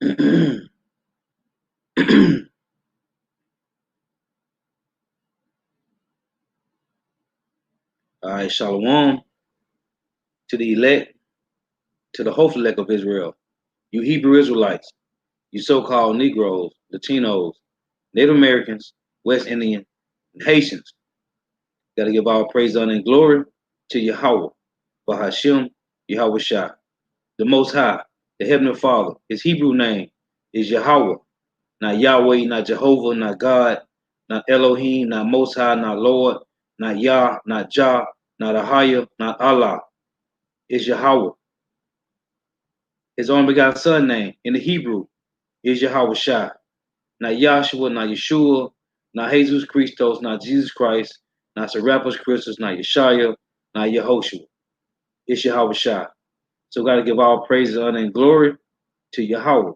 All right, Shalom to the elect, to the hopeful elect of Israel. You Hebrew Israelites, you so-called Negroes, Latinos, Native Americans, West Indian, and Haitians. Got to give all praise, honor, and glory to Yahweh, Bahashim, Yahweh Shah, the Most High, the Heavenly Father. His Hebrew name is Yahweh, not Yahweh, not Jehovah, not God, not Elohim, not Most High, not Lord, not Yah, not Jah, not Ahaya, not Allah. It's Yahweh. His only begotten son name in the Hebrew is Yahweh Shai. Not Yahshua, not Yeshua, not Jesus Christos, not Jesus Christ, not Serapis Christus, not Yeshaya, not Yehoshua. It's Yahweh Shai. So got to give all praise, honor, and glory to Yahweh.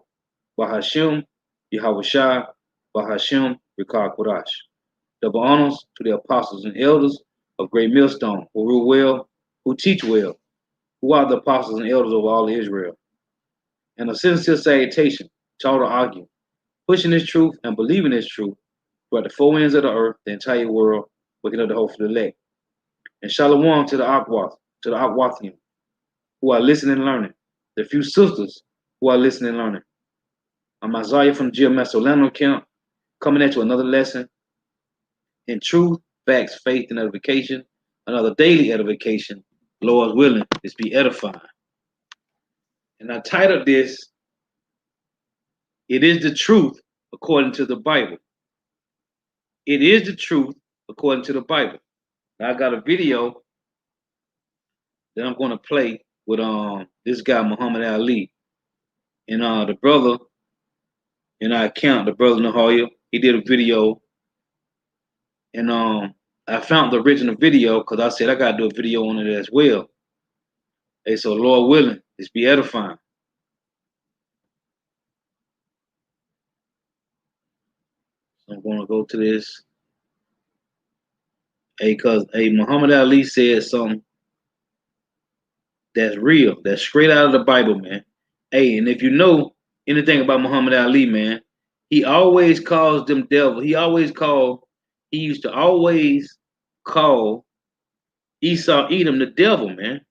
Bahashim, Yahweh Shai, Bahashim, Rikah Kodash. Double honors to the apostles and elders of Great Millstone, who rule well, who teach well, who are the apostles and elders of all Israel. And a sincere salutation to all the arguing, pushing this truth and believing this truth throughout the four ends of the earth, the entire world, waking up the hope for the elect. And shalom to the Akwathian, who are listening and learning, the few sisters who are listening and learning. I'm Isaiah from the GMS Orlando camp, coming at you another lesson in truth, facts, faith, and edification, another daily edification, Lord's willing, is be edifying. And I titled this, It is the Truth According to the Bible. It is the truth according to the Bible. Now, I got a video that I'm going to play with this guy, Muhammad Ali. And the brother in our account, the brother Nahoya, he did a video. And I found the original video because I said I got to do a video on it as well. Hey, so Lord willing, it's be edifying. So I'm going to go to this. Hey, because Muhammad Ali said something that's real, that's straight out of the Bible, man. Hey, and if you know anything about Muhammad Ali, man, he always calls them devil. He used to always call Esau Edom the devil, man.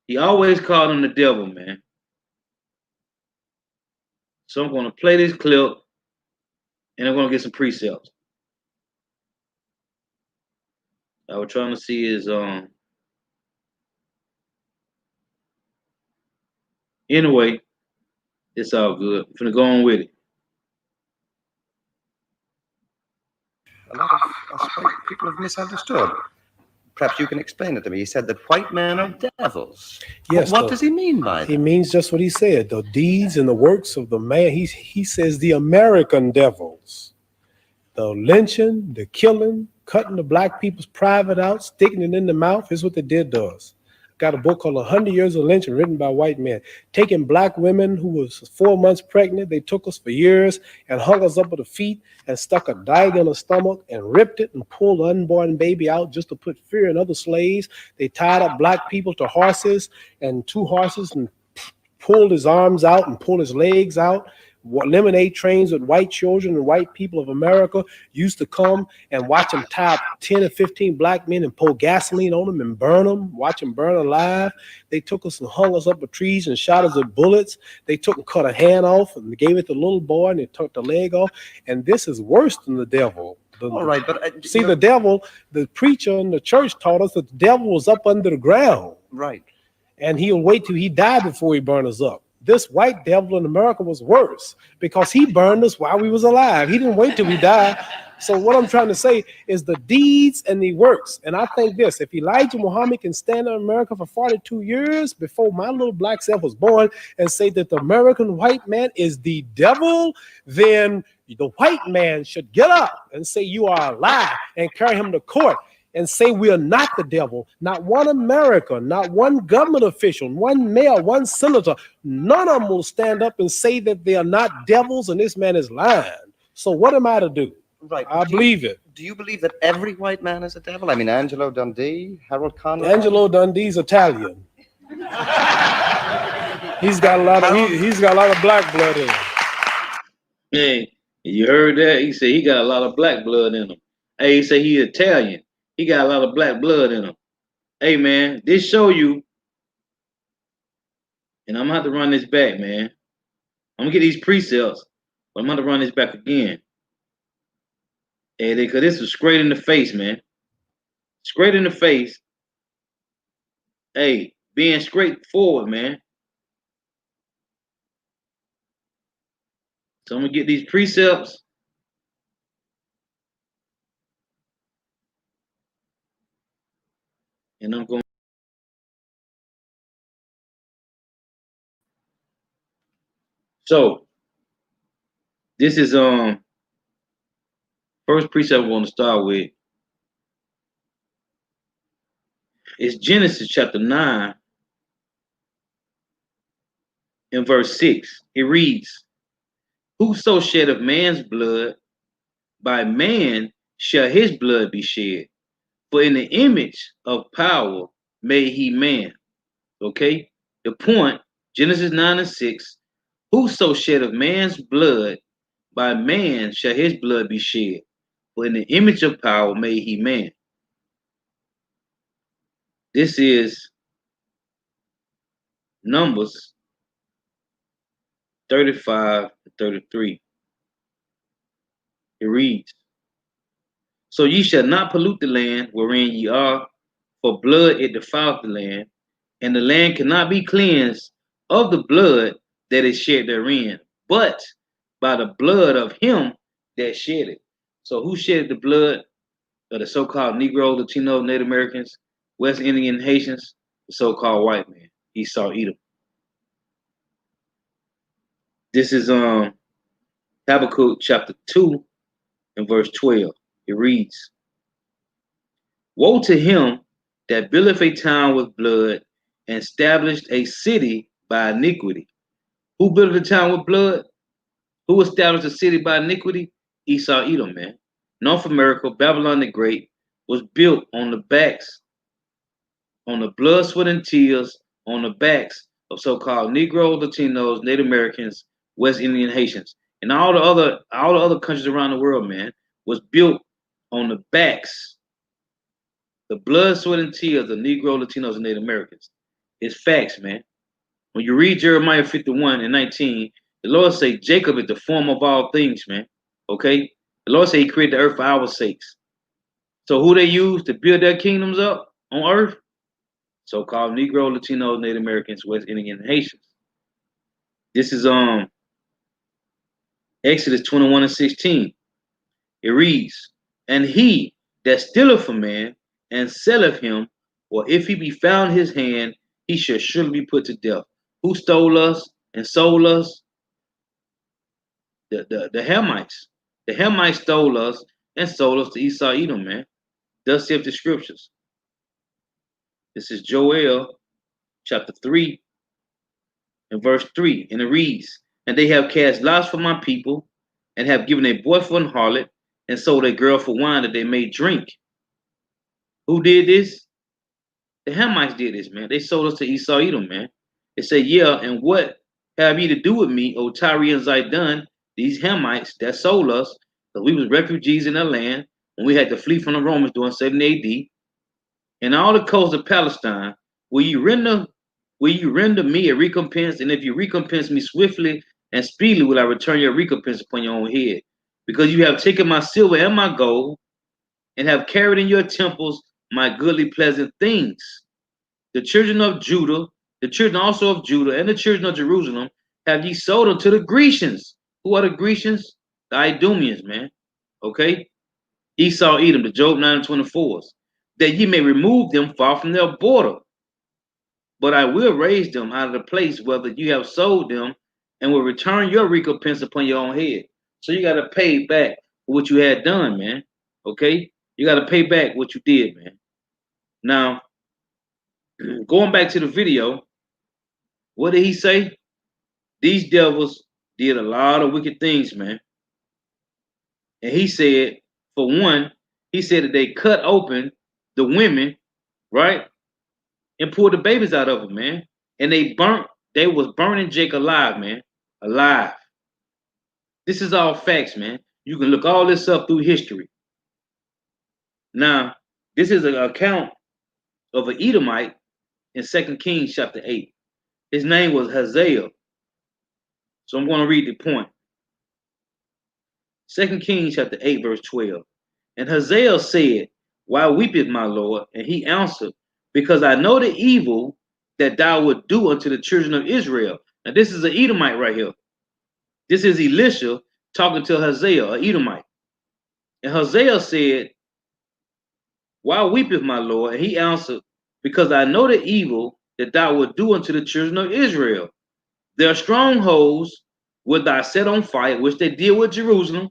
He always called him the devil, man. So I'm going to play this clip, and I'm going to get some precepts. I was trying to see is anyway, it's all good. I'm gonna go on with it. A lot of us white people have misunderstood. Perhaps you can explain it to me. He said that white men are devils. Yes. What does he mean by that? He means just what he said. The deeds and the works of the man. He says the American devils. The lynching, the killing, cutting the black people's private out, sticking it in the mouth is what they did to us. Got a book called 100 Years of Lynching written by white men. Taking black women who was 4 months pregnant, they took us for years and hung us up with the feet and stuck a dagger in the stomach and ripped it and pulled the unborn baby out just to put fear in other slaves. They tied up black people to horses and 2 horses and pulled his arms out and pulled his legs out. Lemonade trains with white children and white people of America used to come and watch them tie up 10 or 15 black men and pour gasoline on them and burn them, watch them burn alive. They took us and hung us up with trees and shot us with bullets. They took and cut a hand off and gave it to the little boy and they took the leg off. And this is worse than the devil. All right, but see, the devil, the preacher in the church taught us that the devil was up under the ground. Right. And he'll wait till he died before he burn us up. This white devil in America was worse because he burned us while we was alive. He didn't wait till we died. So what I'm trying to say is the deeds and the works. And I think this, if Elijah Muhammad can stand in America for 42 years before my little black self was born and say that the American white man is the devil, then the white man should get up and say you are a lie and carry him to court. And say we are not the devil, not one American, not one government official, one mayor, one senator. None of them will stand up and say that they are not devils and this man is lying. So what am I to do? Right. I believe it. Do you believe that every white man is a devil? I mean, Angelo Dundee, Harold Conway. Angelo Dundee's Italian. He's got a lot of he's got a lot of black blood in him. Hey, you heard that? He said he got a lot of black blood in him. Hey, he said he Italian. He got a lot of black blood in him. Hey, man, this show you, and I'm gonna have to run this back, man. I'm gonna get these precepts, but I'm gonna run this back again. Hey, because this was straight in the face, man. Straight in the face. Hey, being straightforward, man. So I'm gonna get these precepts. And I'm going. So this is first precept I want to start with. It's Genesis chapter 9 and verse 6. It reads, "Whoso sheddeth man's blood, by man shall his blood be shed. For in the image of power made he man." Okay? The point, Genesis 9 and 6. Whoso sheddeth man's blood, by man shall his blood be shed. For in the image of power made he man. This is Numbers 35 and 33. It reads, "So ye shall not pollute the land wherein ye are, for blood it defileth the land, and the land cannot be cleansed of the blood that is shed therein, but by the blood of him that shed it." So who shed the blood of the so-called Negro, Latino, Native Americans, West Indian, Haitians? The so-called white man, Esau, Edom. This is Habakkuk chapter 2 and verse 12. It reads, "Woe to him that buildeth a town with blood and established a city by iniquity." Who built a town with blood? Who established a city by iniquity? Esau, Edom, man. North America, Babylon the Great, was built on the backs, on the blood, sweat, and tears, on the backs of so-called Negroes, Latinos, Native Americans, West Indian, Haitians, and all the other countries around the world, man, was built on the backs, the blood, sweat, and tears of Negro, Latinos, and Native Americans. It's facts, man. When you read Jeremiah 51 and 19, the Lord say Jacob is the form of all things, man. Okay? The Lord say he created the earth for our sakes. So who they use to build their kingdoms up on earth? So-called Negro, Latinos, Native Americans, West Indian, and Haitians. This is Exodus 21 and 16. It reads, "And he that stealeth a man and selleth him, or if he be found his hand, he shall surely be put to death." Who stole us and sold us? The Hamites. The Hamites stole us and sold us to Esau, Edom, man. Thus saith the scriptures. This is Joel chapter 3 and verse 3. And it reads, "And they have cast lots for my people, and have given a boy for an harlot, and sold a girl for wine that they may drink." Who did this? The Hamites did this, man. They sold us to Esau, Edom, man. They say, "Yeah, and what have ye to do with me, O Tyre and Zidon, these Hamites that sold us, because we was refugees in their land when we had to flee from the Romans during 70 AD, and all the coasts of Palestine, will you render me a recompense? And if you recompense me swiftly and speedily, will I return your recompense upon your own head? Because you have taken my silver and my gold, and have carried in your temples my goodly pleasant things. The children of Judah, the children also of Judah, and the children of Jerusalem have ye sold unto the Grecians." Who are the Grecians? The Idumeans, man. Okay? Esau, Edom, the Job 9 and 24s. "That ye may remove them far from their border. But I will raise them out of the place whether you have sold them, and will return your recompense upon your own head." So you got to pay back for what you had done, man. Okay? You got to pay back what you did, man. Now, going back to the video, what did he say? These devils did a lot of wicked things, man. And he said, for one, he said that they cut open the women, right? And pulled the babies out of them, man. And they burnt They was burning Jake alive, man. Alive. This is all facts, man. You can look all this up through history. Now, this is an account of an Edomite in 2 Kings chapter 8. His name was Hazael. So I'm going to read the point. 2 Kings chapter 8, verse 12. And Hazael said, Why weepeth my Lord? And he answered, Because I know the evil that thou would do unto the children of Israel. Now, this is an Edomite right here. This is Elisha talking to Hazael, an Edomite. And Hazael said, Why weepeth my Lord? And he answered, Because I know the evil that thou would do unto the children of Israel. Their strongholds would thou set on fire, which they did with Jerusalem,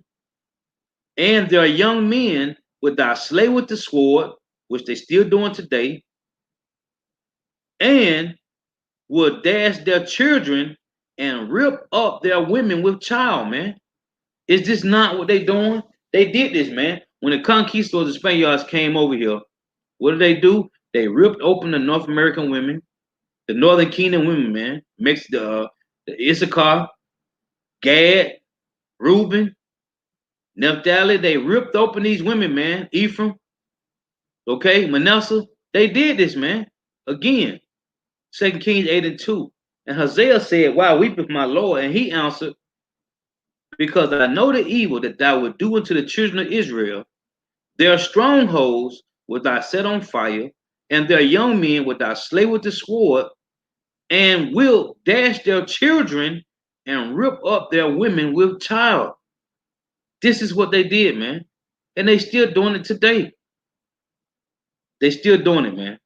and their young men would thou slay with the sword, which they still doing today, and would dash their children and rip up their women with child, man. Is this not what they doing? They did this, man. When the conquistadors, the Spaniards came over here, what did they do? They ripped open the North American women, the Northern Kingdom women, man. Mixed the Issachar, Gad, Reuben, Naphtali. They ripped open these women, man. Ephraim, okay, Manasseh. They did this, man. Again, 2 Kings 8 and 2. And Hazael said, Why weepeth my Lord? And he answered, Because I know the evil that thou would do unto the children of Israel. Their strongholds would thou set on fire, and their young men would thou slay with the sword, and will dash their children and rip up their women with child. This is what they did, man. And they still doing it today. They still doing it, man.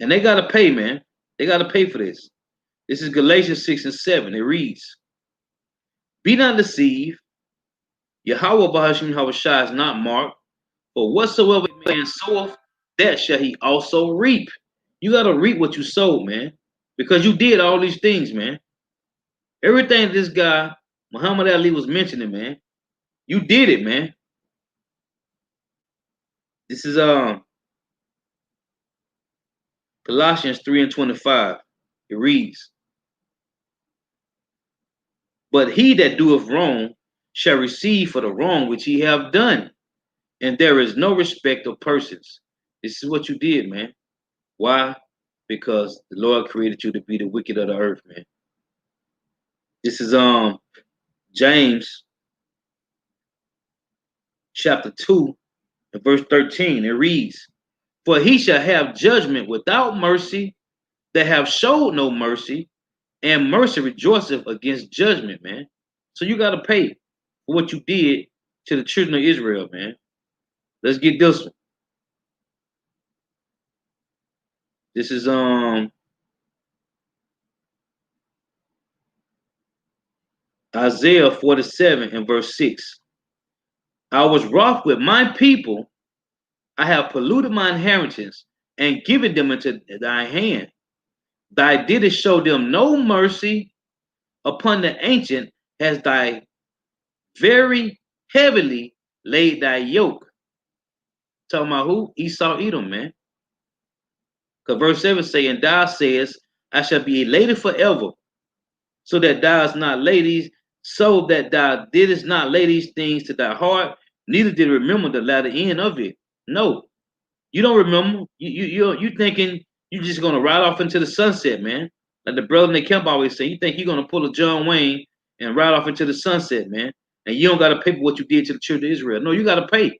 And they gotta pay, man. They gotta pay for this. This is Galatians 6 and 7. It reads, Be not deceived. Yahweh Bahashim Havashai is not marked. For whatsoever a man soweth, that shall he also reap. You gotta reap what you sowed, man. Because you did all these things, man. Everything this guy, Muhammad Ali, was mentioning, man. You did it, man. This is Colossians 3 and 25. It reads, But he that doeth wrong shall receive for the wrong which he have done, and there is no respect of persons. This is what you did, man. Why? Because the Lord created you to be the wicked of the earth, man. This is James chapter 2 and verse 13. It reads, For he shall have judgment without mercy that have showed no mercy, and mercy rejoiceth against judgment, man. So you got to pay for what you did to the children of Israel, man. Let's get this one. This is Isaiah 47 and verse 6. I was wroth with my people. I have polluted my inheritance and given them into thy hand. Thou didst show them no mercy. Upon the ancient has thy very heavily laid thy yoke. Talking about who? Esau, Edom, man. Because verse 7 say, And thou sayest, I shall be elated forever, so that thou hast not laid these, so that thou didst not lay these things to thy heart, neither did remember the latter end of it. No, you don't remember. You thinking you just gonna ride off into the sunset, man. Like the brother in the camp always say, you think you're gonna pull a John Wayne and ride off into the sunset, man. And you don't gotta pay for what you did to the children of Israel. No, you gotta pay.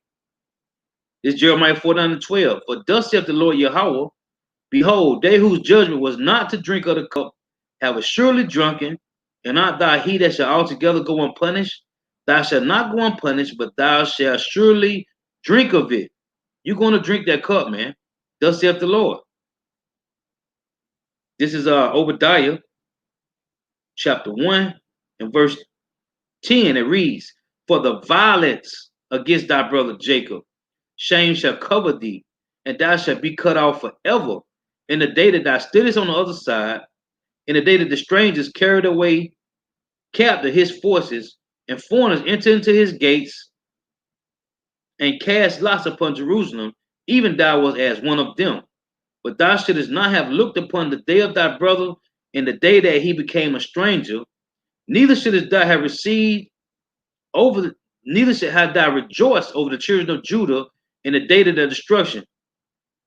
This Jeremiah 49 and 12. For thus saith the Lord Yahweh, Behold, they whose judgment was not to drink of the cup have assuredly drunken, and art thou he that shall altogether go unpunished? Thou shalt not go unpunished, but thou shalt surely drink of it. You're going to drink that cup, man. Thus saith the Lord. This is Obadiah chapter 1 and verse 10. It reads, For the violence against thy brother Jacob, shame shall cover thee, and thou shalt be cut off forever. In the day that thou stoodest on the other side, in the day that the strangers carried away captive his forces, and foreigners entered into his gates, and cast lots upon Jerusalem, even thou was as one of them. But thou shouldest not have looked upon the day of thy brother in the day that he became a stranger, neither shouldest thou have received neither should have thou rejoiced over the children of Judah in the day of their destruction,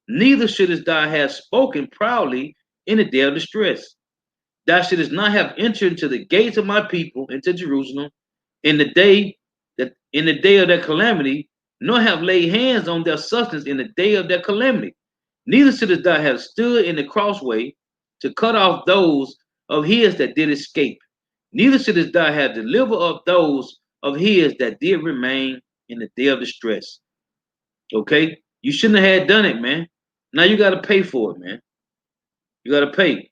neither shouldest thou have spoken proudly in the day of distress. Thou shouldest not have entered into the gates of my people into Jerusalem in the day of their calamity, nor have laid hands on their substance in the day of their calamity. Neither shouldest thou have stood in the crossway to cut off those of his that did escape. Neither shouldest thou have delivered up those of his that did remain in the day of distress. Okay? You shouldn't have had done it, man. Now you got to pay for it, man. You got to pay.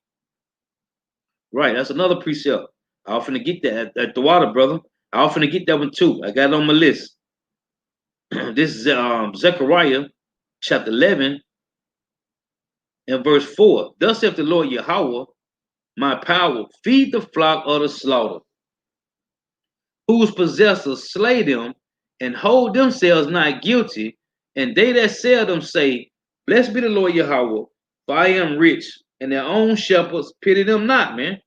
Right, that's another precept. I often get that at the water, brother. I often get that one too. I got it on my list. This is Zechariah chapter 11 and verse 4. Thus saith the Lord Yahweh, my power, feed the flock of the slaughter, whose possessors slay them and hold themselves not guilty, and they that sell them say, blessed be the Lord Yahweh, for I am rich, and their own shepherds pity them not, man.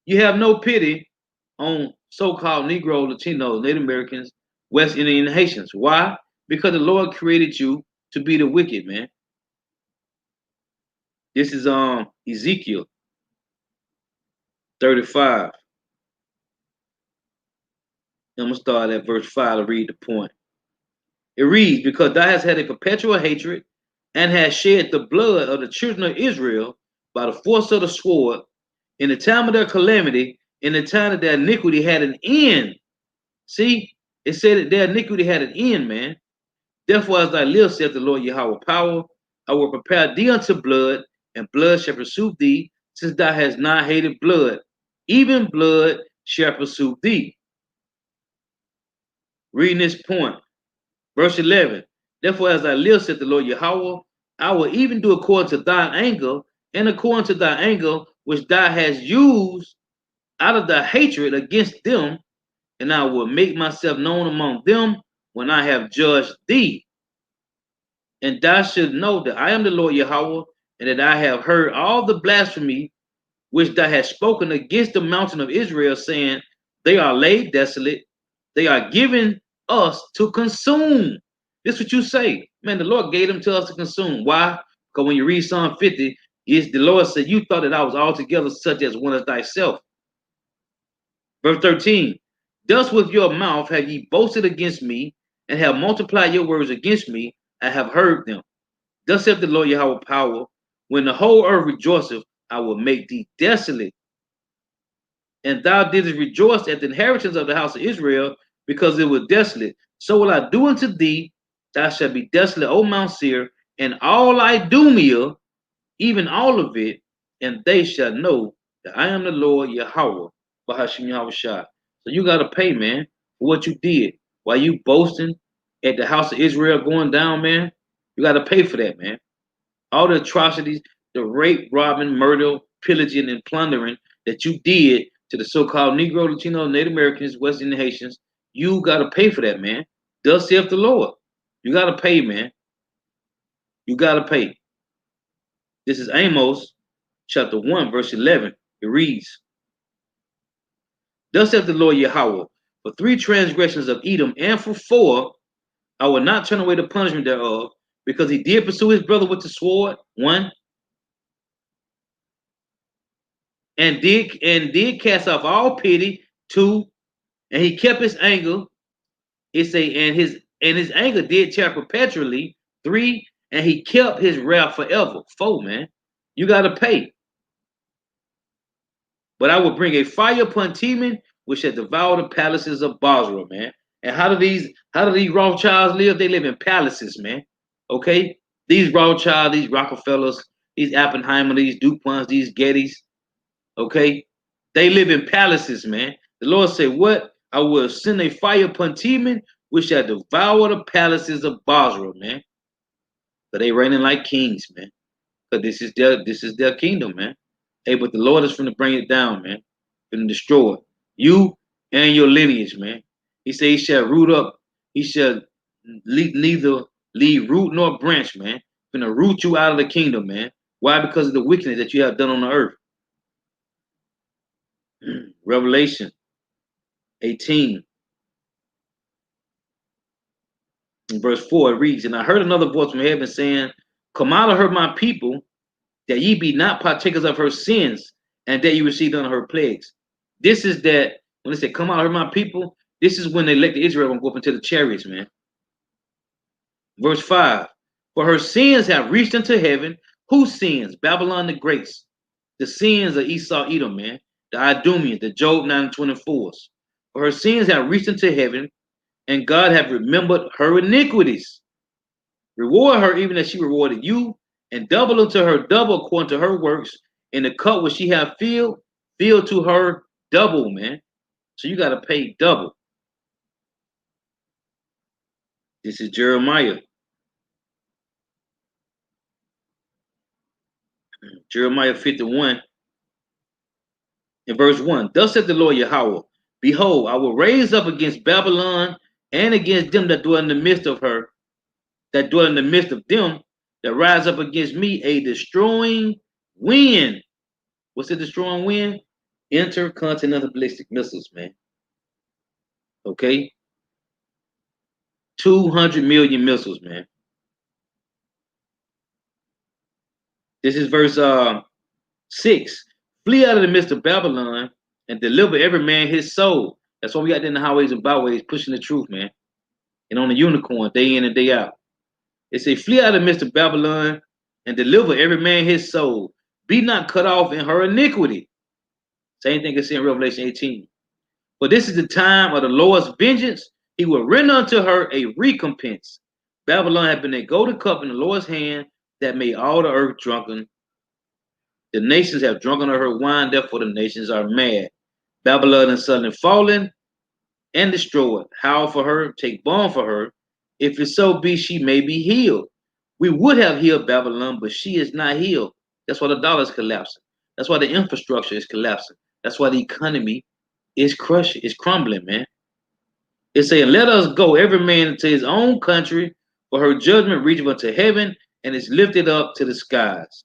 You have no pity on so-called Negro, Latino, Native Americans, West Indian Haitians. Why? Because the Lord created you to be the wicked, man. This is Ezekiel 35. I'm going to start at verse 5 to read the point. It reads, because thou hast had a perpetual hatred and hast shed the blood of the children of Israel by the force of the sword in the time of their calamity, in the time that their iniquity had an end. See, it said that their iniquity had an end, man. Therefore, as thy live, saith the Lord Yahweh power, I will prepare thee unto blood, and blood shall pursue thee, since thou hast not hated blood. Even blood shall pursue thee. Reading this point, verse 11. Therefore, as I live, saith the Lord Yahweh, I will even do according to thy anger, and according to thy anger, which thou hast used out of thy hatred against them, and I will make myself known among them when I have judged thee. And thou shalt know that I am the Lord Yahweh, and that I have heard all the blasphemy which thou hast spoken against the mountain of Israel, saying, they are laid desolate, they are given us to consume. This is what you say. Man, the Lord gave them to us to consume. Why? Because when you read Psalm 50, the Lord said, you thought that I was altogether such as one as thyself. Verse 13, thus with your mouth have ye boasted against me, and have multiplied your words against me, I have heard them. Thus saith the Lord Yahweh power, when the whole earth rejoiceth, I will make thee desolate. And thou didst rejoice at the inheritance of the house of Israel, because it was desolate. So will I do unto thee, thou shalt be desolate, O Mount Seir, and all Idumea, even all of it, and they shall know that I am the Lord Yahweh, Bahashim Yahushua. So you got to pay, man, for what you did. While you boasting at the house of Israel going down, man, you got to pay for that, man. All the atrocities, the rape, robbing, murder, pillaging, and plundering that you did to the so-called Negro, Latino, Native Americans, West Indian Haitians, you got to pay for that, man. Thus saith the Lord. You got to pay, man. You got to pay. This is Amos chapter 1, verse 11. It reads, thus saith the Lord Yahweh, for 3 transgressions of Edom, and for 4, I will not turn away the punishment thereof, because he did pursue his brother with the sword, 1, and did cast off all pity, 2, and he kept his anger. It say, and his anger did tear perpetually, 3, and he kept his wrath forever, 4, man. You got to pay. But I will bring a fire upon Teman, which shall devour the palaces of Basra, man. And how do these Rothschilds live? They live in palaces, man. Okay? These Rothschilds, these Rockefellers, these Oppenheimer, these DuPonts, these Gettys, okay? They live in palaces, man. The Lord said, what? I will send a fire upon Teman, which shall devour the palaces of Basra, man. But they reigning like kings, man. But this is their kingdom, man. Hey, but the Lord is finna bring it down, man. Finna destroy you and your lineage, man. He said he shall root up. He shall neither leave root nor branch, man. Gonna root you out of the kingdom, man. Why? Because of the wickedness that you have done on the earth. Revelation 18, in verse 4, it reads, And I heard another voice from heaven saying, Come out of her, my people, that ye be not partakers of her sins, and that ye receive none of her plagues. This is that, when they say, Come out of her, my people, this is when they elect Israel and go up into the chariots, man. Verse 5, For her sins have reached unto heaven. Whose sins? Babylon the Great. The sins of Esau, Edom, man. The Idumeans, the Job 9 and 24s. For her sins have reached unto heaven, and God hath remembered her iniquities. Reward her even as she rewarded you, and double unto her double according to her works. In the cup which she hath filled, fill to her double, man. So you got to pay double. This is Jeremiah. Jeremiah 51, in verse 1. Thus saith the Lord Yahweh, Behold, I will raise up against Babylon and against them that dwell in the midst of her, that dwell in the midst of them, that rise up against me a destroying wind. What's a destroying wind? Intercontinental ballistic missiles, man. Okay? 200 million missiles, man. This is verse 6. Flee out of the midst of Babylon and deliver every man his soul. That's why we got in the highways and byways pushing the truth, man. And on the unicorn, day in and day out. It say, flee out of the midst of Babylon and deliver every man his soul. Be not cut off in her iniquity. Same thing as in Revelation 18. But this is the time of the Lord's vengeance. He will render unto her a recompense. Babylon hath been a golden cup in the Lord's hand that made all the earth drunken. The nations have drunken of her wine, therefore the nations are mad. Babylon is suddenly fallen and destroyed. Howl for her, take balm for her. If it so be, she may be healed. We would have healed Babylon, but she is not healed. That's why the dollar is collapsing. That's why the infrastructure is collapsing. That's why the economy is crushing, is crumbling, man. It's saying, let us go, every man into his own country, for her judgment reacheth unto heaven and is lifted up to the skies.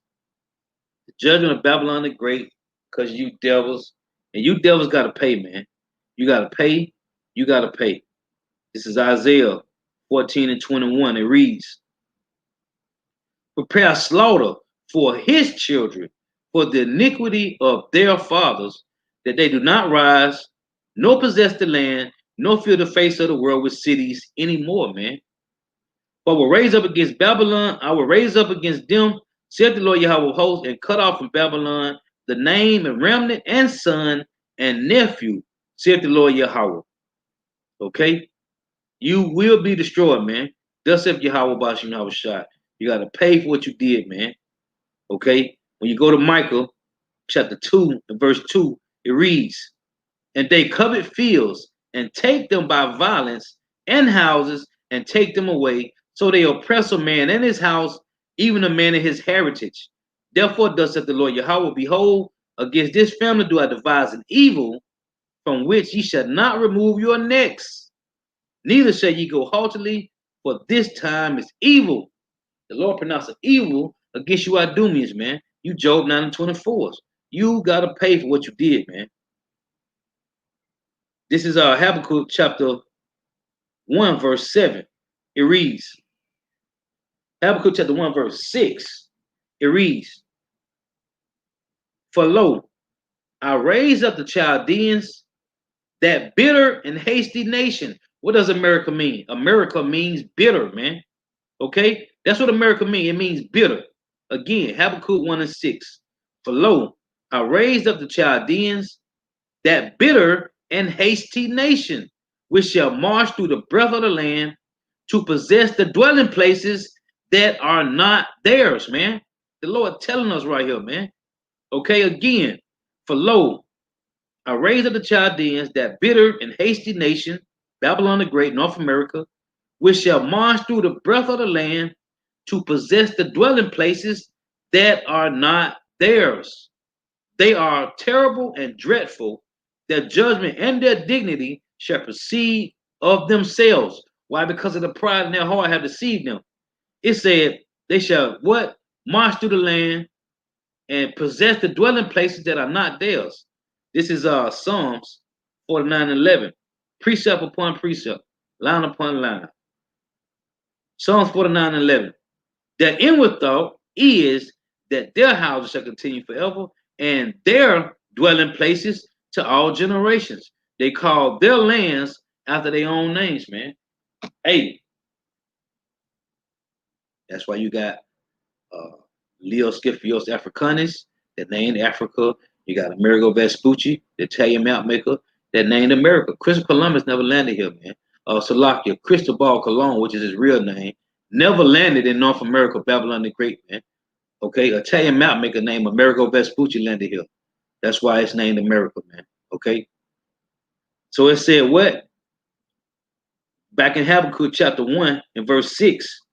The judgment of Babylon the Great, because you devils, and you devils got to pay, man. You got to pay. You got to pay. This is Isaiah 14 and 21. It reads, Prepare slaughter for his children, for the iniquity of their fathers, that they do not rise, nor possess the land, nor fill the face of the world with cities anymore, man. But will raise up against Babylon, I will raise up against them, saith the Lord Yahweh of hosts, and cut off from Babylon the name and remnant and son and nephew, saith the Lord Yahweh. Okay? You will be destroyed, man. Thus saith Yahweh Bashim Yahweh Shai. You got to pay for what you did, man. Okay? When you go to Micah chapter 2 and verse 2, it reads, And they covet fields and take them by violence, and houses and take them away. So they oppress a man and his house, even a man in his heritage. Therefore, thus saith the Lord Yahweh, Behold, against this family do I devise an evil, from which ye shall not remove your necks, neither shall ye go haughtily, for this time is evil. The Lord pronounced an evil against you Idumeans, man. You Job 9 and 24s. You got to pay for what you did, man. This is Habakkuk chapter 1, verse 7. It reads, Habakkuk chapter 1, verse 6. It reads, For lo, I raise up the Chaldeans, that bitter and hasty nation. What does America mean? America means bitter, man. Okay? That's what America means. It means bitter. Again, Habakkuk 1 and 6. For lo, I raised up the Chaldeans, that bitter and hasty nation, which shall march through the breadth of the land to possess the dwelling places that are not theirs, man. The Lord telling us right here, man. Okay, again, for lo, I raised up the Chaldeans, that bitter and hasty nation, Babylon the Great, North America, which shall march through the breadth of the land to possess the dwelling places that are not theirs. They are terrible and dreadful. Their judgment and their dignity shall proceed of themselves. Why? Because of the pride in their heart have deceived them. It said they shall what? March through the land and possess the dwelling places that are not theirs. This is Psalms 49:11. Precept upon precept, line upon line. Psalms 49:11. Their inward thought is that their houses shall continue forever, and their dwelling places to all generations. They call their lands after their own names, man. Hey, that's why you got Leo Scipio's Africanus that named Africa. You got Amerigo Vespucci, the Italian map maker that named America. Christopher Columbus never landed here, man. Salakia, Cristobal Colon, which is his real name, never landed in North America, Babylon the Great, man. Okay, Italian map maker named Amerigo Vespucci landed here. That's why it's named America, man. Okay. So it said what? Back in Habakkuk chapter 1 and verse 6.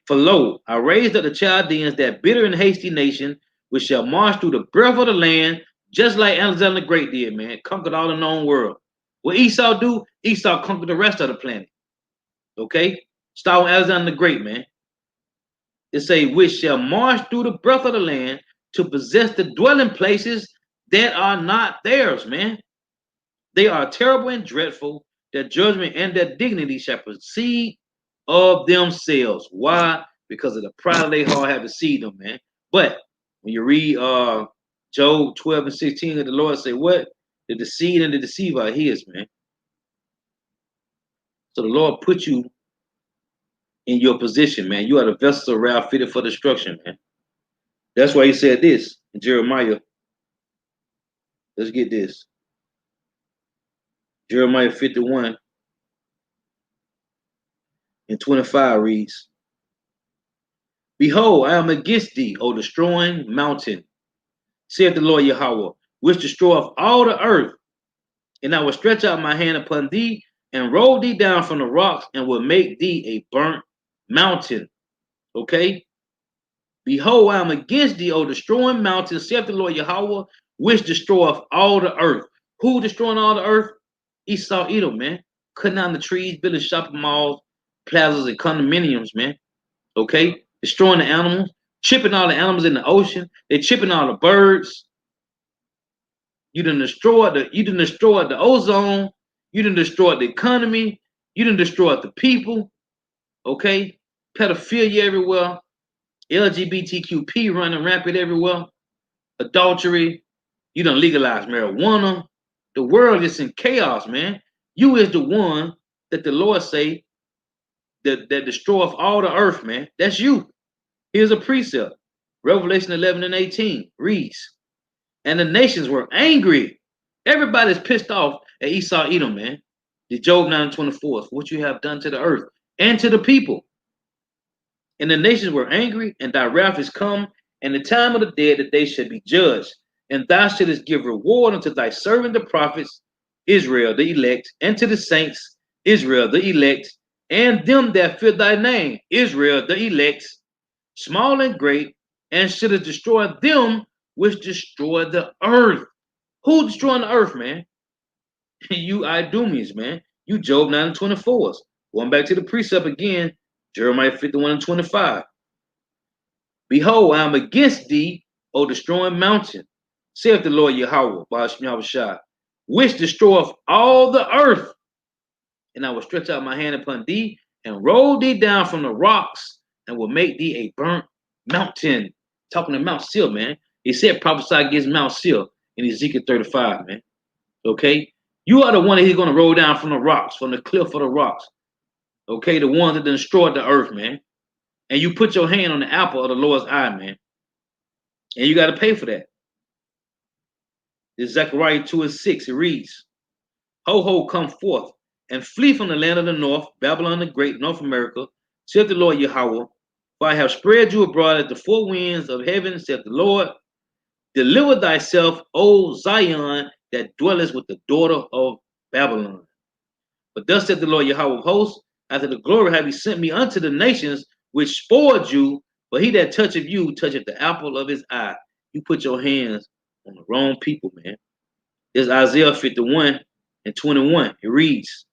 For lo, I raised up the Chaldeans, that bitter and hasty nation, which shall march through the breadth of the land, just like Alexander the Great did, man. Conquered all the known world. What Esau do? Esau conquered the rest of the planet. Okay? Start with Alexander the Great, man. It say, which shall march through the breadth of the land to possess the dwelling places that are not theirs, man. They are terrible and dreadful. Their judgment and their dignity shall proceed of themselves. Why? Because of the pride of their heart have deceived them, man. But when you read Job 12 and 16, the Lord say, what? The deceived and the deceiver are his, man. So the Lord put you in your position, man. You are the vessel of wrath fitted for destruction, man. That's why he said this in Jeremiah. Let's get this. Jeremiah 51 and 25 reads, behold, I am against thee, O destroying mountain, saith the Lord Yahweh, which destroyeth all the earth. And I will stretch out my hand upon thee, and roll thee down from the rocks, and will make thee a burnt mountain. Okay? Behold, I am against thee, O destroying mountain, saith the Lord Yahweh, which destroyeth all the earth. Who destroying all the earth? Esau Edom, man. Cutting down the trees, building shopping malls, plazas, and condominiums, man. Okay? Destroying the animals, chipping all the animals in the ocean. They're chipping all the birds. You done destroyed the ozone. You done destroyed the economy. You done destroyed the people. Okay? Pedophilia everywhere. LGBTQP running rampant everywhere. Adultery. You done legalized marijuana. The world is in chaos, man. You is the one that the Lord say that destroyeth all the earth, man. That's you. Here's a precept. Revelation 11 and 18 reads, and the nations were angry. Everybody's pissed off at Esau Edom, man. The Job 9:24, what you have done to the earth and to the people. And the nations were angry, and thy wrath is come, and the time of the dead that they should be judged. And thou shouldest give reward unto thy servant the prophets, Israel the elect, and to the saints, Israel the elect, and them that fear thy name, Israel the elect, small and great, and shouldest destroy them which destroy the earth. Who destroying the earth, man? You Idumeans, man. You Job 9:24. Going back to the precept again, Jeremiah 51 and 25. Behold, I am against thee, O destroying mountain, saith the Lord Yahweh, which destroyeth all the earth. And I will stretch out my hand upon thee, and roll thee down from the rocks, and will make thee a burnt mountain. Talking to Mount Seir, man. He said prophesy against Mount Seir in Ezekiel 35, man. Okay? You are the one that he's going to roll down from the rocks, from the cliff of the rocks. Okay? The one that destroyed the earth, man. And you put your hand on the apple of the Lord's eye, man. And you got to pay for that. This Zechariah 2 and 6, it reads, ho, ho, come forth, and flee from the land of the north, Babylon the Great, North America, saith the Lord Yahweh, for I have spread you abroad at the four winds of heaven, saith the Lord. Deliver thyself, O Zion, that dwellest with the daughter of Babylon. But thus saith the Lord Yahweh of hosts, after the glory have he sent me unto the nations which spoiled you, but he that toucheth you toucheth the apple of his eye. You put your hands on the wrong people, man. There's Isaiah 51 and 21. It reads,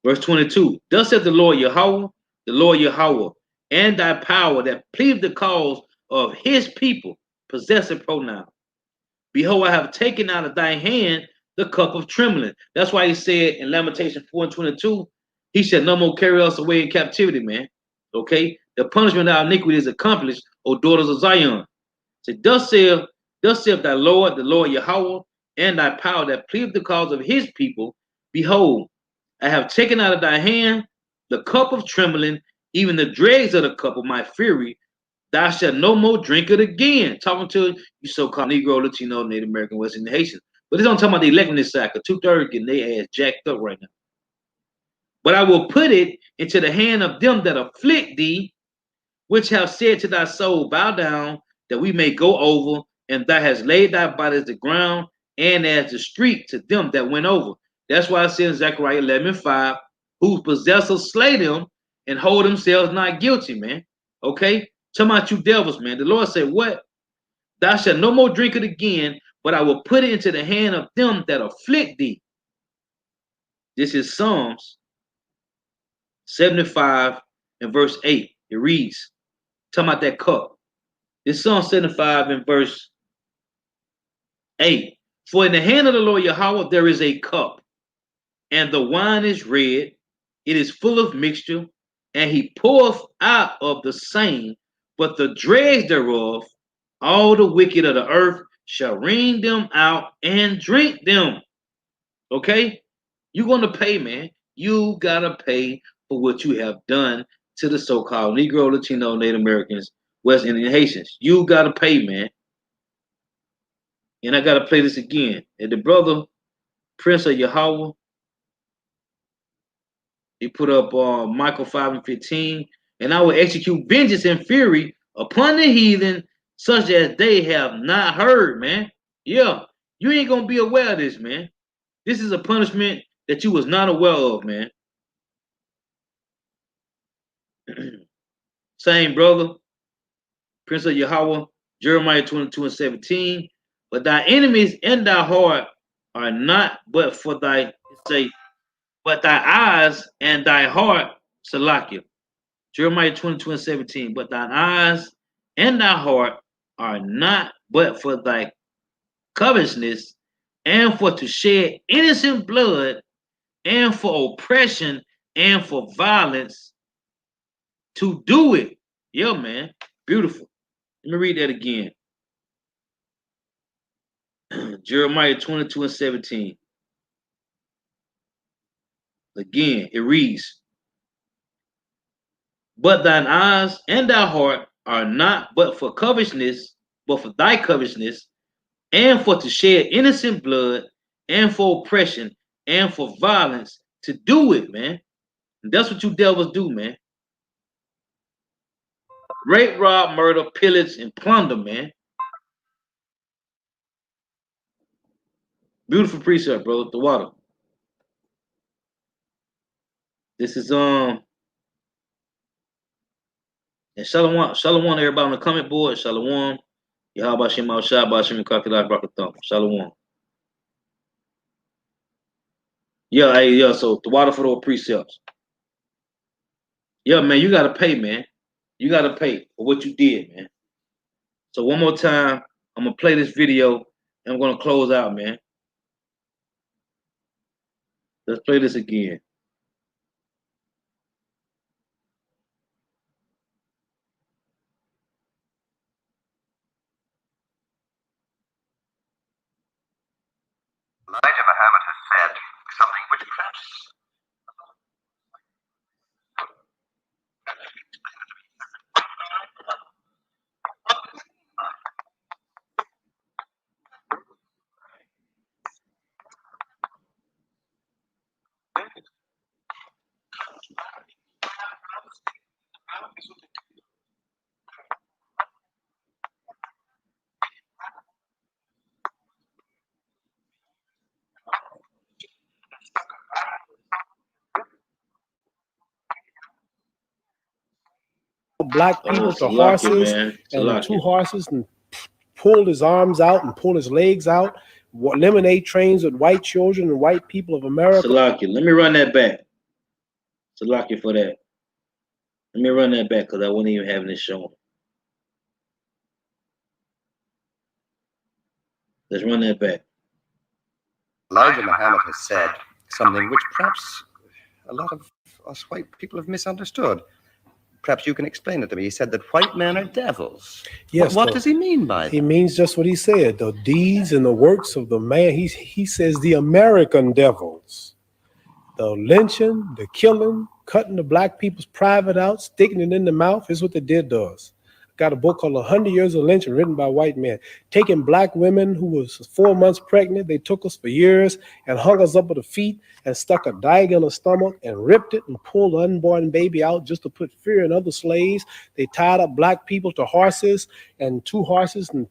Verse 22. Thus saith the Lord Yahweh, and thy power that plead the cause of his people, possessive pronoun. Behold, I have taken out of thy hand the cup of trembling. That's why he said in Lamentation 4:22, he said, no more carry us away in captivity, man. Okay? The punishment of our iniquity is accomplished, O daughters of Zion. So thus saith thy Lord, the Lord Yahweh, and thy power that plead the cause of his people. Behold, I have taken out of thy hand the cup of trembling, even the dregs of the cup of my fury. Thou shalt no more drink it again. Talking to you so-called Negro, Latino, Native American, West Indian, Haitians. But it's not talking about the elect in this side, because 2/3 getting their ass jacked up right now. But I will put it into the hand of them that afflict thee, which have said to thy soul, bow down, that we may go over, and thou hast laid thy body as the ground, and as the street to them that went over. That's why I said in Zechariah 11:5, whose possessors slay them and hold themselves not guilty, man. Okay? Talking about you devils, man. The Lord said, what? Thou shalt no more drink it again, but I will put it into the hand of them that afflict thee. This is Psalms 75 and verse 8. It reads, talking about that cup. This Psalm 75 and verse 8. For in the hand of the Lord Yahweh there is a cup, and the wine is red, it is full of mixture, and he poureth out of the same, but the dregs thereof, all the wicked of the earth shall wring them out and drink them. Okay? You're going to pay, man. You got to pay for what you have done to the so-called Negro, Latino, Native Americans, West Indian, Haitians. You got to pay, man. And I got to play this again. And the brother, Prince of Yahweh, he put up Michael 5:15. And I will execute vengeance and fury upon the heathen, such as they have not heard, man. Yeah, you ain't going to be aware of this, man. This is a punishment that you was not aware of, man. Same brother, Prince of Yahweh, Jeremiah 22:17. But thy enemies in thy heart are not but for thy sake, but thy eyes and thy heart, Salakia. Jeremiah 22:17. But thine eyes and thy heart are not but for thy covetousness, and for to shed innocent blood, and for oppression, and for violence, to do it. Yeah, man. Beautiful. Let me read that again. Jeremiah 22:17. Again, it reads, but thine eyes and thy heart are not but for covetousness, but for thy covetousness, and for to shed innocent blood, and for oppression, and for violence, to do it, man. And that's what you devils do, man. Rape, rob, murder, pillage, and plunder, man. Beautiful precept, bro. The water. This is and Shalom, Shalom, everybody on the comment board. Shalom. Yahweh Shem Al Shah, Bashem Kakilah Brakatham. Shalom. Yeah, hey, yeah. So the water for those precepts. Yeah, man, you gotta pay, man. You gotta pay for what you did, man. So one more time, I'm gonna play this video and I'm gonna close out, man. Let's play this again. Elijah Muhammad has said something which perhaps Black people to Salakia, horses man. and Salakia. 2 horses and pulled his arms out and pulled his legs out. Lemonade trains with white children and white people of America. Salakia. Let me run that back. Salakia for that. Let me run that back because I wasn't even having this shown. Let's run that back. Elijah Muhammad has said something which perhaps a lot of us white people have misunderstood. Perhaps you can explain it to me. He said that white men are devils. Yes, What does he mean by he that? means just what he said. The deeds and the works of the man. He says the American devils. The lynching, the killing, cutting the black people's private out, sticking it in the mouth is what they did to us. Got a book called 100 Years of Lynching written by white men. Taking black women who was 4 months pregnant, they took us for years and hung us up with the feet and stuck a dagger in the stomach and ripped it and pulled the unborn baby out just to put fear in other slaves. They tied up black people to horses and 2 horses and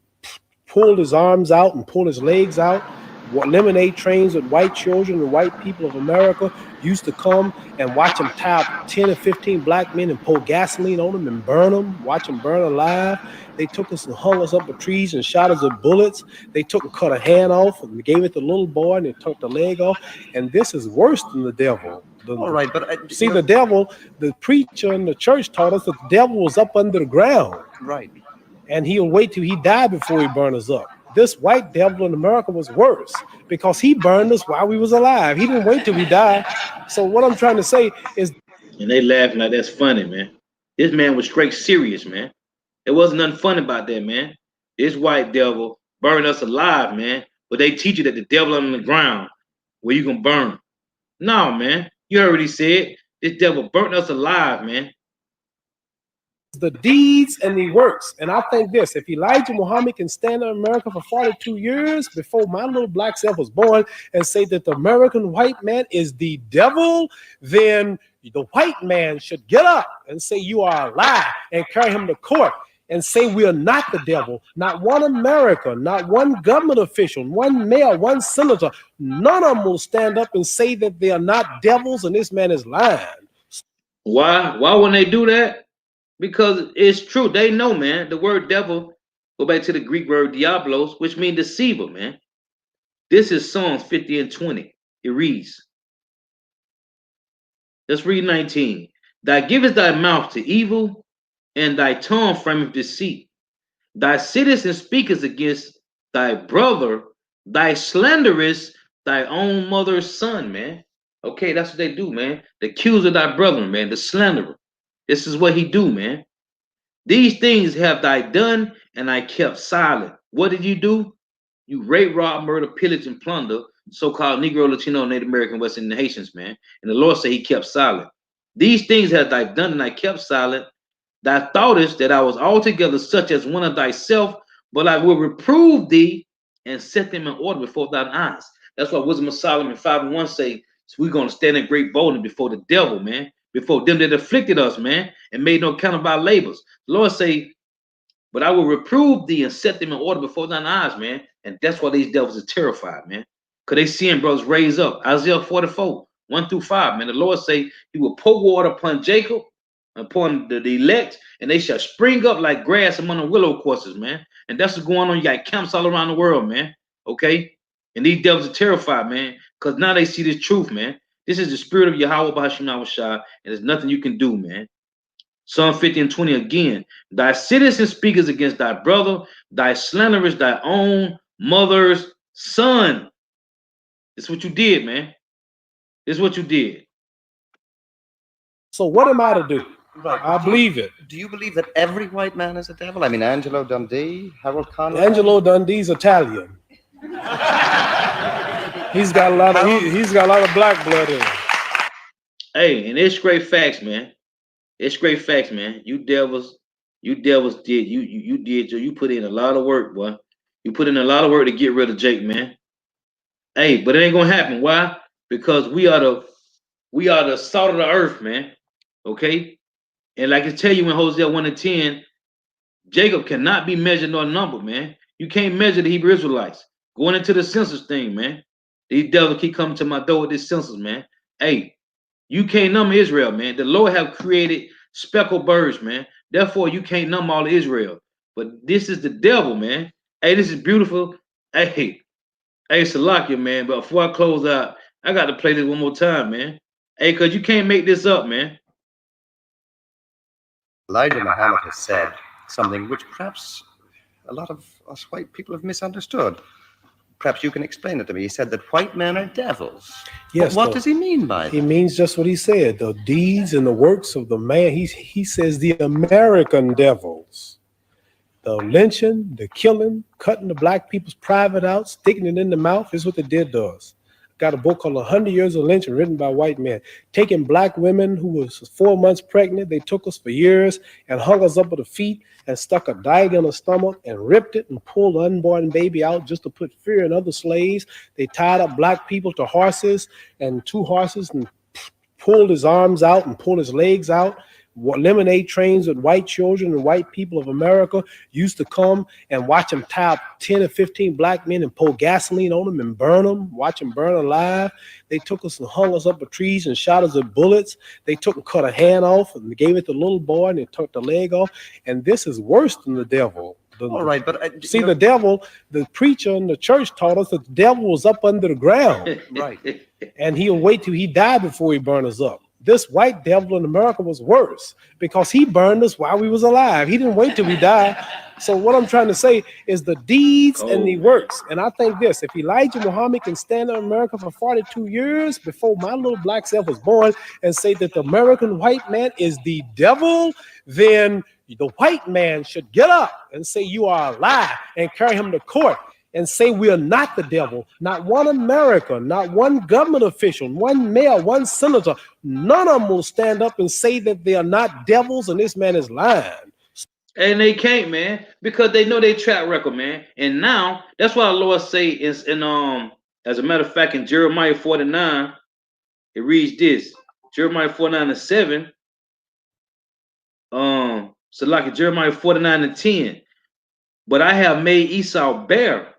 pulled his arms out and pulled his legs out. Lemonade trains with white children and white people of America used to come and watch them tie up 10 or 15 black men and pour gasoline on them and burn them, watch them burn alive. They took us and hung us up with trees and shot us with bullets. They took and cut a hand off and gave it to the little boy and they took the leg off. And this is worse than the devil. All right, but See, the devil, the preacher in the church taught us that the devil was up under the ground. Right. And he'll wait till he died before he burn us up. This white devil in America was worse because he burned us while we was alive. He didn't wait till we died. So what I'm trying to say is, and they laughing like that's funny, man. This man was straight serious, man. There wasn't nothing funny about that, man. This white devil burned us alive, man. But they teach you that the devil on the ground where you can burn. No, man. You already said this devil burnt us alive, man. the deeds and the works. And I think this, if Elijah Muhammad can stand in America for 42 years before my little black self was born and say that the American white man is the devil, then the white man should get up and say you are a lie and carry him to court and say we are not the devil. Not one American, not one government official, one mayor, one senator, none of them will stand up and say that they are not devils and this man is lying. Why? Why wouldn't they do that? Because it's true. They know, man. The word devil, go back to the Greek word diablos, which means deceiver, man. This is Psalms 50 and 20. It reads. Let's read 19. Thou givest thy mouth to evil, and thy tongue frameth deceit. Thy sittest and speakest against thy brother, thy slanderest thy own mother's son, man. Okay, that's what they do, man. The accuser of thy brother, man, the slanderer. This is what he do, man. These things have thy done, and I kept silent. What did you do? You rape, rob, murder, pillage, and plunder so-called Negro, Latino, Native American, West Indian Haitians, man. And the Lord said he kept silent. These things have thy done, and I kept silent. Thou thoughtest that I was altogether such as one of thyself, but I will reprove thee and set them in order before thine eyes. That's why Wisdom of Solomon 5:1 say, so we're going to stand in great boldness before the devil, man. Before them that afflicted us, man, and made no account of our labors. The Lord say, but I will reprove thee and set them in order before thine eyes, man. And that's why these devils are terrified, man. Because they seeing brothers raise up. Isaiah 44, 1-5, man. The Lord say he will pour water upon Jacob, upon the elect, and they shall spring up like grass among the willow courses, man. And that's what's going on. You got camps all around the world, man. Okay? And these devils are terrified, man, because now they see this truth, man. This is the spirit of Yahweh B'Hashim Yahushua, and there's nothing you can do, man. Psalm 50 and 20 again. Thy sittest and speakest against thy brother, thy slanderest thy own mother's son. This is what you did, man. This is what you did. So what am I to do? Right. I believe it. Do you believe that every white man is a devil? I mean, Angelo Dundee, Harold Conrad. Angelo Dundee's Italian. He's got a lot of he's got a lot of black blood in him. Hey, and it's great facts, man. It's great facts, man. You devils did you put in a lot of work, boy. You put in a lot of work to get rid of Jake, man. Hey, but it ain't gonna happen. Why? Because we are the salt of the earth, man. Okay? And like I tell you in Hosea 1 and 10, Jacob cannot be measured nor numbered, man. You can't measure the Hebrew Israelites. Going into the census thing, man. These devils keep coming to my door with this census, man. Hey, you can't number Israel, man. The Lord have created speckled birds, man. Therefore, you can't number all of Israel. But this is the devil, man. Hey, this is beautiful. Hey, Salakia, man. But before I close out, I got to play this one more time, man. Hey, cause you can't make this up, man. Elijah Muhammad has said something which perhaps a lot of us white people have misunderstood. Perhaps you can explain it to me. He said that white men are devils. Yes, What does he mean by he that? means just what he said. The deeds and the works of the man. He says the American devils. The lynching, the killing, cutting the black people's private out, sticking it in the mouth is what they did to us. Got a book called 100 Years of Lynching written by white men. Taking black women who was 4 months pregnant, they took us for years and hung us up at the feet and stuck a dagger in the stomach and ripped it and pulled the unborn baby out just to put fear in other slaves. They tied up black people to horses and 2 horses and pulled his arms out and pulled his legs out. Lemonade trains with white children and white people of America used to come and watch them tie up 10 or 15 black men and pour gasoline on them and burn them, watch them burn alive. They took us and hung us up with trees and shot us with bullets. They took and cut a hand off and gave it to the little boy and they took the leg off. And this is worse than the devil. All right, but See, the devil, the preacher in the church taught us that the devil was up under the ground. Right. And he'll wait till he died before he burned us up. This white devil in America was worse because he burned us while we was alive. He didn't wait till we died. So what I'm trying to say is the deeds and the works. And I think this, if Elijah Muhammad can stand in America for 42 years before my little black self was born and say that the American white man is the devil, then the white man should get up and say you are a lie and carry him to court and say we are not the devil. Not one American, not one government official, one mayor, one senator, none of them will stand up and say that they are not devils and this man is lying. And they can't, man, because they know their track record, man. And now that's why the Lord say is in as a matter of fact in Jeremiah 49, it reads this. Jeremiah 49:7. So like Jeremiah 49:10. But I have made Esau bare.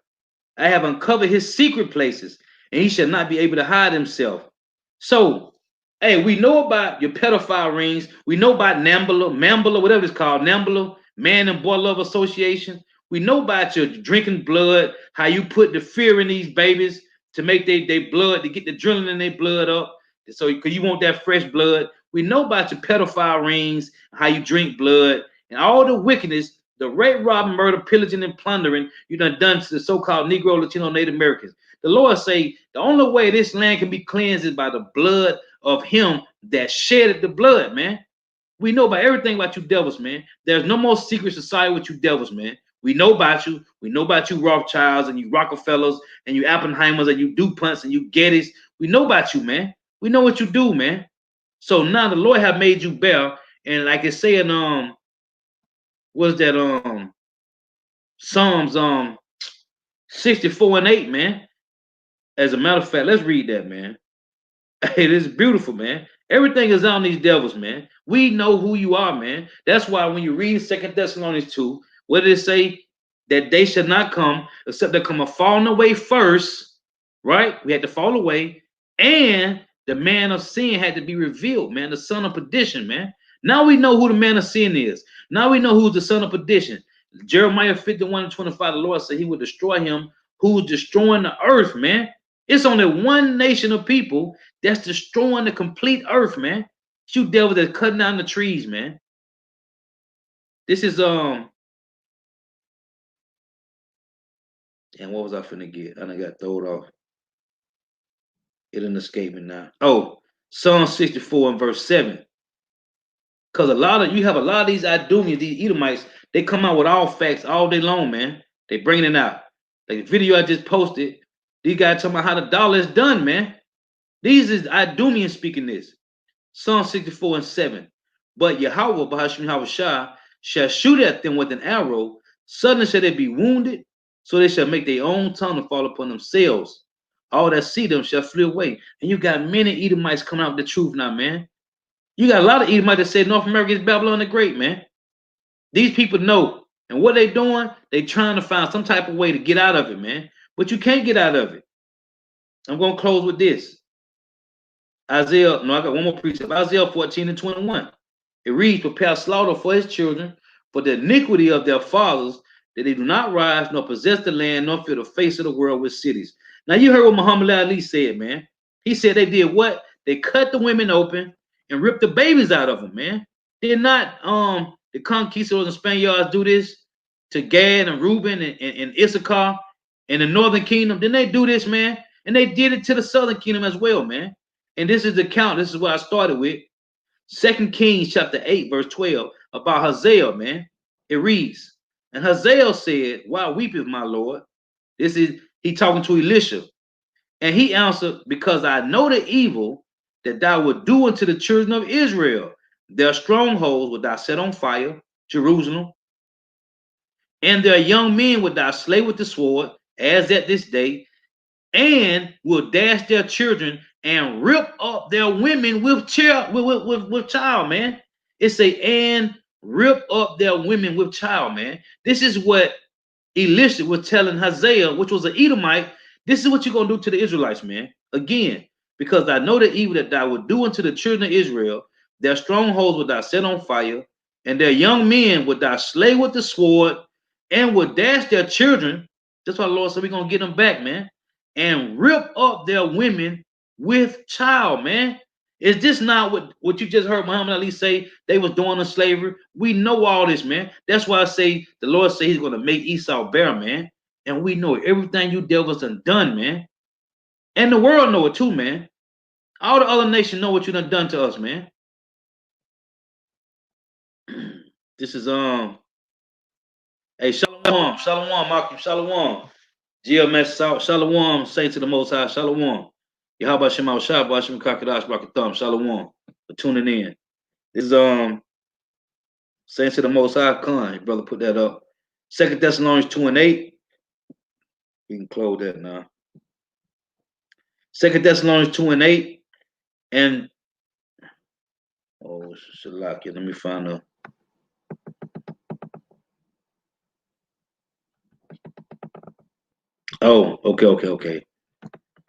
I have uncovered his secret places, and he shall not be able to hide himself. So, hey, we know about your pedophile rings. We know about Mambula, whatever it's called, Nambula, Man and Boy Love Association. We know about your drinking blood, how you put the fear in these babies to make their blood, to get the adrenaline in their blood up. So, because you want that fresh blood. We know about your pedophile rings, how you drink blood, and all the wickedness. The rape, robbing, murder, pillaging, and plundering you done to the so-called Negro, Latino, Native Americans. The Lord say the only way this land can be cleansed is by the blood of him that shedded the blood, man. We know about everything about you devils, man. There's no more secret society with you devils, man. We know about you. We know about you Rothschilds and you Rockefellers and you Oppenheimers and you DuPonts and you Gettys. We know about you, man. We know what you do, man. So now the Lord have made you bear. And like it's saying, what's that Psalms 64:8, man. As a matter of fact, let's read that, man. It is beautiful, man. Everything is on these devils, man. We know who you are, man. That's why when you read 2 Thessalonians 2, what did it say? That they should not come except they come a falling away first, right? We had to fall away, and the man of sin had to be revealed, man. The son of perdition, man. Now we know who the man of sin is. Now we know who's the son of perdition. Jeremiah 51:25, the Lord said he would destroy him who's destroying the earth, man. It's only one nation of people that's destroying the complete earth, man. It's you devil that's cutting down the trees, man. This is and what was I finna get? And I got thrown off. It didn't escape me now. Oh, Psalm 64:7. Because you have a lot of these Idumeans, these Edomites, they come out with all facts all day long, man. They bringing it out. Like the video I just posted, these guys talking about how the dollar is done, man. These is Idumeans speaking this. Psalm 64:7. But Yahweh, Bahashim Yahushua, shall shoot at them with an arrow. Suddenly shall they be wounded, so they shall make their own tongue to fall upon themselves. All that see them shall flee away. And you got many Edomites coming out with the truth now, man. You got a lot of Edomites that say North America is Babylon the Great, man. These people know. And what they doing, they trying to find some type of way to get out of it, man. But you can't get out of it. I'm going to close with this. I got one more precept. Isaiah 14:21. It reads, prepare slaughter for his children, for the iniquity of their fathers, that they do not rise, nor possess the land, nor fill the face of the world with cities. Now you heard what Muhammad Ali said, man. He said they did what? They cut the women open and ripped the babies out of them, man. Did not the conquistadors and Spaniards do this to Gad and Reuben and Issachar in the northern kingdom? Didn't they do this, man? And they did it to the southern kingdom as well, man. And this is the count. This is what I started with. 2 Kings chapter 8, verse 12, about Hazael, man. It reads, and Hazael said, why weepeth my Lord? This is he talking to Elisha. And he answered, because I know the evil that thou wilt do unto the children of Israel. Their strongholds wilt thou set on fire, Jerusalem, and their young men wilt thou slay with the sword, as at this day, and will dash their children and rip up their women with child, man. It say, and rip up their women with child, man. This is what Elisha was telling Hazael, which was an Edomite. This is what you're going to do to the Israelites, man. Again, because I know the evil that thou would do unto the children of Israel. Their strongholds would thou set on fire, and their young men would thou slay with the sword, and would dash their children. That's why the Lord said we're going to get them back, man. And rip up their women with child, man. Is this not what you just heard Muhammad Ali say they was doing in slavery? We know all this, man. That's why I say the Lord say he's going to make Esau bear, man. And we know everything you devils done, man. And the world know it too, man. All the other nations know what you done to us, man. This is hey, Shalom, Shalom, Malcolm, Shalom. GMS, Shalom, say to the Most High, Shalom. Yahweh Shema Shah, Bashim Kakadash, Bakatham, Shalom, for tuning in. This is saying to the Most High, Khan, brother, put that up. 2 Thessalonians 2:8. We can close that now. 2 Thessalonians 2:8. And Shalaki, let me find out. Oh, okay.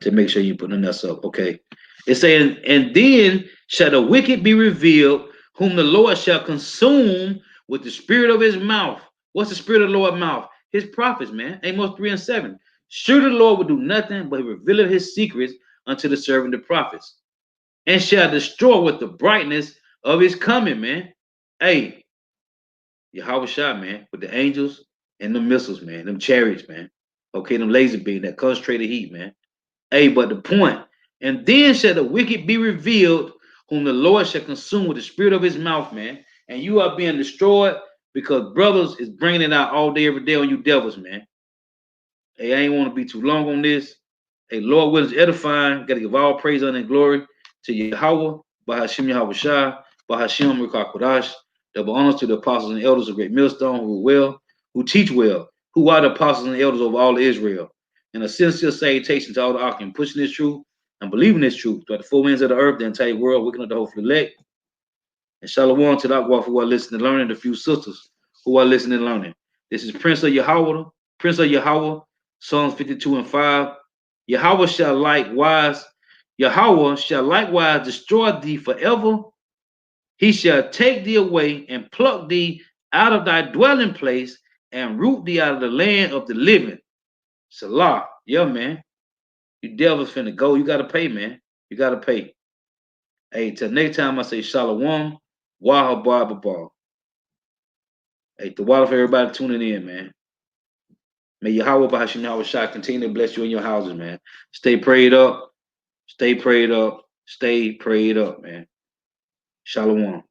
To make sure you putting this up. Okay. It's saying, and then shall the wicked be revealed, whom the Lord shall consume with the spirit of his mouth. What's the spirit of the Lord's mouth? His prophets, man. Amos 3:7. Surely the Lord will do nothing but reveal his secrets unto the servant the prophets, and shall destroy with the brightness of his coming, man. Hey, Yahweh Shah, man, with the angels and the missiles, man, them chariots, man. Okay, them laser beam, that concentrated heat, man. Hey, but the point, and then shall the wicked be revealed, whom the Lord shall consume with the spirit of his mouth, man. And you are being destroyed because brothers is bringing it out all day, every day on you devils, man. Hey, I ain't want to be too long on this. Hey, Lord, what is edifying? Got to give all praise, honor, and glory to Yahweh, Bahashim Yahweh Shah, Bahashim Rikah Kodash. Double honors to the apostles and elders of Great Millstone who teach well, who are the apostles and elders of all Israel. And a sincere salutation to all the Akim pushing this truth and believing this truth throughout the four winds of the earth, the entire world, waking up the hopeful elect. And shalom to the Akwa who are listening and learning, the few sisters who are listening and learning. This is Prince of Yahweh, Psalms 52:5. Yahweh shall likewise destroy thee forever. He shall take thee away and pluck thee out of thy dwelling place and root thee out of the land of the living. Salah. Yeah, man. You devils finna go. You gotta pay, man. You gotta pay. Hey, till next time I say Shalom, Wahabar. Hey, the water for everybody tuning in, man. May Yahweh Bahashim Yahweh Shah continue to bless you in your houses, man. Stay prayed up. Stay prayed up. Stay prayed up, man. Shalom.